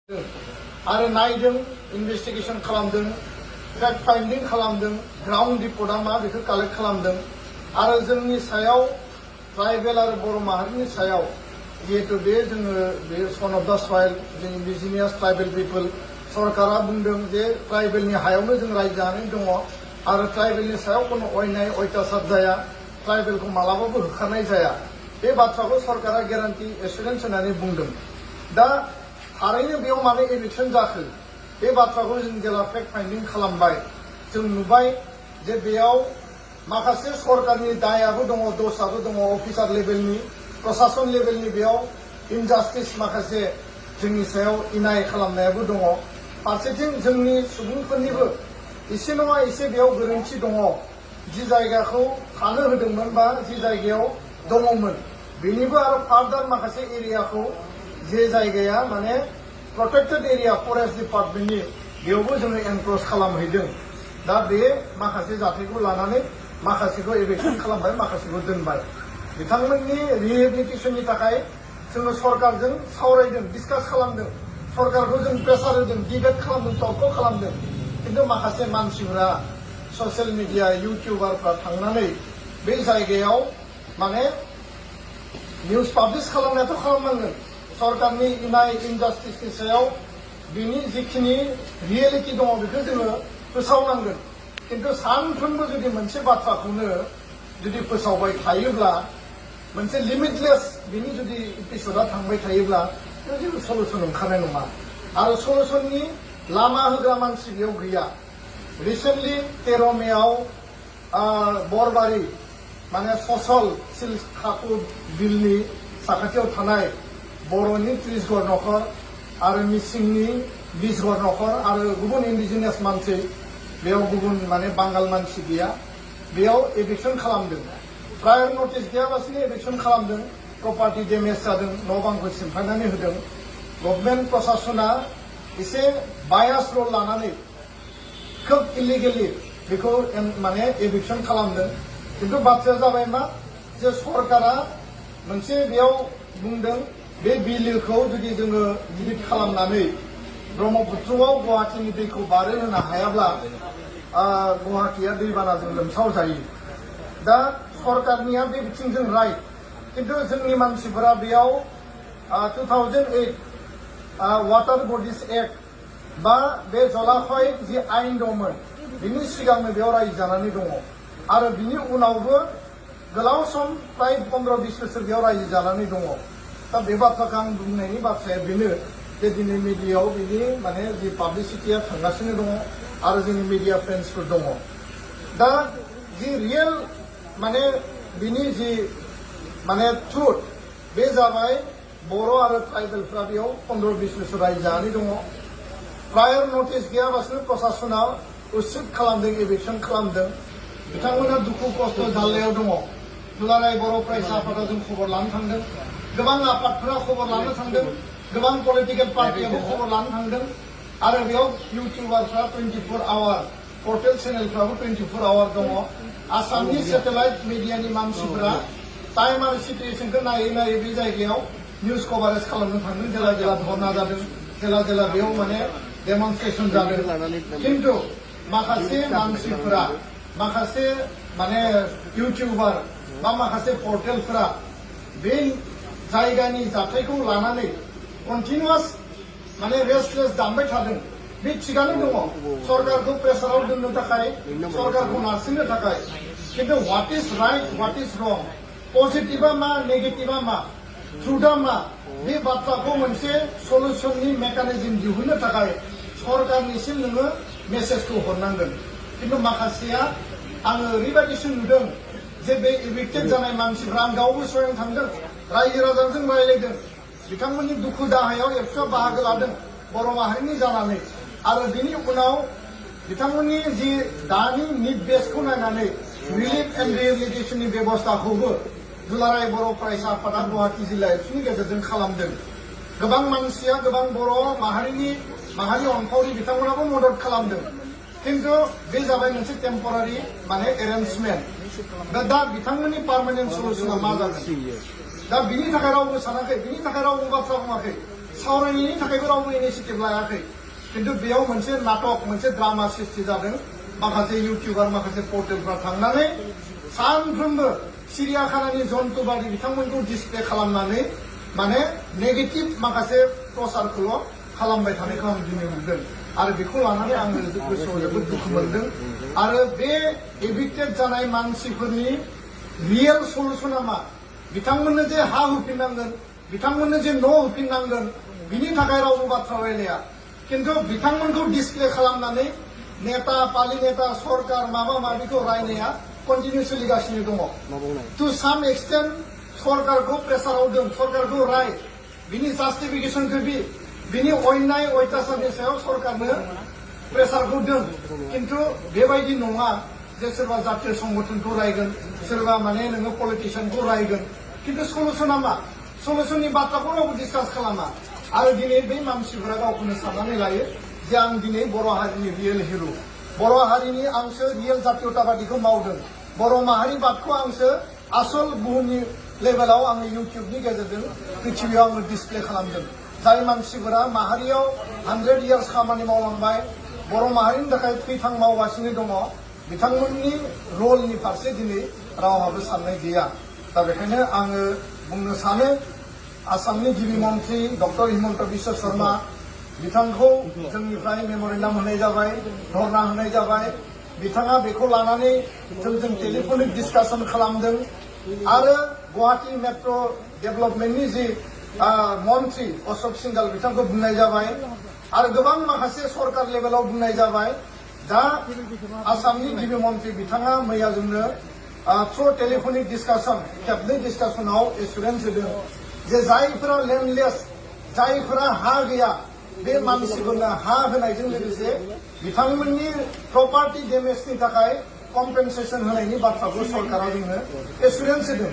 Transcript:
आरो नायदों इनभेस्टिगेशन खालामदों फैक्ट फाइंडिं खालामदों ग्राउन्ड रिपर्टआ मा बेखौ कालेक्ट खालामदों आरो जोंनि सायाव ट्राइबेल आरो बर' माहारिनि सायाव जिहेतु बे जोङो बे सन अफ द सयल जों इन्डिजिनियास ट्राइबेल पिपल सरकारा बुंदों जे ट्राइबेलनि हायावनो जों रायजो जानानै दङ आरो ट्राइबेलनि सायाव कोनो अयनाय अयथासार जाया ट्राइबेलखौ मालाबाबो होखारनाय जाया बे बाथ्राखौ सरकारा गेरान्टि एसुरेन्स होनानै बुंदों दा थारैनो बेयाव माने इलेक्शन जाखो बे बाथ्राखौ जों जेला फेक्ट फाइंडिं खालामबाय जों नुबाय जे बेयाव माखासे सरकारनि दायाबो दङ दसाबो दङ अफिसार लेभेलनि प्रशासन लेभेलनि बेयाव इनजास्टिस माखासे जोंनि सायाव इनाय खालामनायाबो दङ फारसेथिं जोंनि सुबुंफोरनिबो एसे नङा एसे बेयाव गोरोन्थि दङ जि जायगाखौ थानो होदोंमोन बा जि जायगायाव दङमोन बेनिबो आरो फार्दार माखासे एरियाखौ जे जायगाया माने प्रोटेक्टेड एरिया फरेस्ट डिपार्टमेन्टनि बेयावबो जोङो एनक्रोच खालामहैदों दा बे माखासे जाथायखौ लानानै माखासेखौ एभेक्सन खालामबाय माखासेखौ दोनबाय बिथांमोननि रिहेबिलिटेसननि थाखाय जोङो सरकारजों सावरायदों डिसकास खालामदों सरकारखौ जों प्रेसार होदों डिबेट खालामदों तर्क खालामदों खिन्थु माखासे मानसिफोरा ससियेल मिडिया इउटिउबारफ्रा थांनानै बे जायगायाव माने निउज पाब्लिश खालामनायाथ' खालामनांगोन सरकारनि इनाय इनजास्टिसनि सायाव बिनि जिखिनि रियेलिटि दङ बेखौ जोङो फोसावनांगोन खिन्थु सानफ्रोमबो जुदि मोनसे बाथ्राखौनो जुदि फोसावबाय थायोब्ला मोनसे लिमिटलेस बिनि जुदि एपिसडा थांबाय थायोब्ला जेबो सलुसन ओंखारनाय नङा आरो सलुसननि लामा होग्रा मानसि बेयाव गैया रिसेन्टलि 13 मेआव बरबारि माने ससल सिलखाखु बिलनि साखाथियाव थानाय बर'नि 30 घर नखर आरो मिसिंनि 20 घर नखर आरो गुबुन इन्डिजिनियास मानसि बेयाव गुबुन माने बांगाल मानसि गैया बेयाव एभिक्सन खालामदों प्रायर नटिस गैयालासिनो एभिक्सन खालामदों प्रपार्टि डेमेज जादों न' बांखौ सिमफायनानै होदों गभर्नमेन्ट प्रशासना एसे बायास रल लानानै खोब इलिगेलि बेखौ माने एभिक्सन खालामदों खिन्थु बाथ्राया जाबाय मा जे सरकारा मोनसे बेयाव बुंदों बे बिलोखौ जुदि जोङो गिदिर खालामनानै ब्रह्मपुत्रआव गुवाहाटीनि दैखौ बारहोनो हायाब्ला गुवाहाटीया दैबानाजों लोमसाव जायो दा सरकारनिया बे बिथिंजों राइट खिन्थु जोंनि मानसिफोरा बेयाव 2008 वाटार बडिज एक्ट बा बे जलाशय जि आइन दंमोन बिनि सिगांनो बेयाव रायजो जानानै दङ आरो बिनि उनावबो गोलाव सम प्राय 15-20 बोसोर बेयाव रायजो जानानै दङ दा बे बाथ्राखौ आं बुंनायनि बाथ्राया बेनो जे दिनै मिडियायाव बिनि माने जि पाब्लिसिटिया थांगासिनो दङ आरो जोंनि मिडिया फ्रेन्ड्सफोर दङ दा जि रियेल माने बिनि जि माने ट्रुथ बे जाबाय बर' आरो ट्राइबेलफ्रा बेयाव 15-20 बोसोर रायजो जानानै दङ प्रायर नटिस गैयाबासिनो प्रशासना उसित खालामदों एभिक्सन खालामदों बिथांमोना दुखु खस्थ' जाल्लायाव दङ दुलाराय बर' फरायसा आफादा जों खबर लानो थांदों गोबां आफादफोरा खबर लानो थांदों गोबां पलिटिकेल पार्टियाबो खबर लानो थांदों आरो बेयाव इउटिउबारफ्रा 24 आवार पर्टेल चेनेलफ्राबो 24 आवार दङ आसामनि सेटेलाइट मिडियानि मानसिफोरा टाइम आरो सिटुएसनखौ नायै नायै बे जायगायाव निउज कभारेज खालामनो थांदों जेला जेला धरना जादों जेला जेला बेयाव माने डेमनस्ट्रेसन जादों खिन्थु माखासे मानसिफोरा माखासे माने इउटिउबार बा माखासे पर्टेलफोरा बे जायगानि जाथायखौ लानानै कन्टिनिउआस माने रेस्टलेस दामबाय थादों बे थिगानो दङ सरकारखौ प्रेसाराव दोननो थाखाय सरकारखौ नारसिननो थाखाय खिन्थु व्हाट इज राइट व्हाट इज रं पजिटिभा मा नेगेटिभा मा ट्रुथआ मा बे बाथ्राखौ मोनसे सल्युसननि मेकानिजम दिहुननो थाखाय सरकारनिसिम नोङो मेसेजखौ हरनांगोन खिन्थु माखासेया आङो ओरैबायदिसो नुदों जे बे इभिक्टेड जानाय मानसिफ्रा आं गावबो स्वयं थांदों रायजो राजाजों रायज्लायदों बिथांमोननि दुखु दाहायाव एक्सट्रा बाहागो लादों बर' माहारिनि जानानै आरो बिनि उनाव बिथांमोननि जि दानि निड बेसखौ नायनानै रिलिफ एन्ड रिहेबिलिटेसननि बेबस्थाखौबो दुलाराय बर' फरायसा आफादा गुवाहाटी जिल्ला एबसुनि गेजेरजों खालामदों गोबां मानसिया गोबां बर' माहारि अनफावरि बिथांमोनाबो मदद खालामदों खिन्थु बे जाबाय मोनसे टेम्परारि माने एरेन्जमेन्ट दा बिथांमोननि पार्मानेन्ट सल्युसना मा जागोन दा बिनि थाखाय रावबो सानाखै बिनि थाखाय रावबो बाथ्रा बुङाखै सावरायनायनि थाखायबो रावबो इनिशिएटिभ लायाखै खिन्थु बेयाव मोनसे नाटक मोनसे ड्रामा सृष्टि जादों माखासे इउटिउबार माखासे पर्टेलफ्रा थांनानै सानफ्रोमबो सिरियाखानानि जन्तु बायदि बिथांमोनखौ डिसप्ले खालामनानै माने नेगेटिभ माखासे प्रचारखौल' खालामबाय थानायखौ आं दिनै नुदों आरो बेखौ लानानै आङो गोसोआव जोबोद दुखु मोनदों आरो बे एभिक्टेड जानाय मानसिफोरनि रियेल सलुसना मा बिथांमोननो जे हा होफिननांगोन बिथांमोननो जे न' होफिननांगोन बिनि थाखाय रावबो बाथ्रा रायलाया किन्तु बिथांमोनखौ डिसप्ले खालामनानै नेता पालि नेता सरकार माबा माबिखौ रायनाया कन्टिनिउ सोलिगासिनो दङ टु साम एक्सटेन्ट सरकारखौ प्रेसाराव दोन सरकारखौ राय बिनि जास्टिफिकेसनखौ बिनि अन्याय अयथासारनि सायाव सरकारनो प्रेसारखौ दोन किन्तु बेबायदि नङा जे सोरबा जातीय संगठनखौ रायगोन सोरबा माने नोङो पलिटिशियानखौ रायगोन किन्तु सलुसना मा सलुसननि बाथ्राखौ रावबो डिसकास खालामा आरो दिनै बै मानसिफोरा गावखौनो साननानै लायो जे आं दिनै बर' हारिनि रियेल हिर' बर' हारिनि आंसो रियेल जातीयताबादिखौ मावदों बर' माहारिबादखौ आंसो आसल बुहुमनि लेभेलाव आङो इउटिउबनि गेजेरजों पृथिबियाव आङो डिसप्ले खालामदों जाय मानसिफोरा माहारियाव 100 इयार्स खामानि मावलांबाय बर' माहारिनि थाखाय थैथां मावगासिनो दङ बिथांमोननि रलनि फारसे दिनै रावहाबो साननाय गैया दा बेखायनो आङो बुंनो सानो आसामनि गिबि मन्थ्रि डक्टर हिमन्त बिश्व शर्मा बिथांखौ जोंनिफ्राय मेम'रेन्डाम होनाय जाबाय धरना होनाय जाबाय बिथाङा बेखौ लानानै जोंजों टेलिफनिक डिसकासन खालामदों आरो गुवाहाटी मेट्र' डेभेलपमेन्टनि जि मन्थ्रि अशोक सिंघाल बिथांखौ बुंनाय जाबाय आरो गोबां माखासे सरकार लेभेलाव बुंनाय जाबाय दा आसामनि गिबि मन्थ्रि बिथाङा मैया जोंनो थ्रु टेलिफनिक डिसकासन खेबनै डिसकासनाव एसुरेन्स होदों जे जायफोरा लेन्डलेस जायफोरा हा गैया बे मानसिफोरनो हा होनायजों लोगोसे बिथांमोननि प्रपार्टि डेमेजनि थाखाय कम्पेनसेसन होनायनि बाथ्राखौ सरकारा जोंनो एसुरेन्स होदों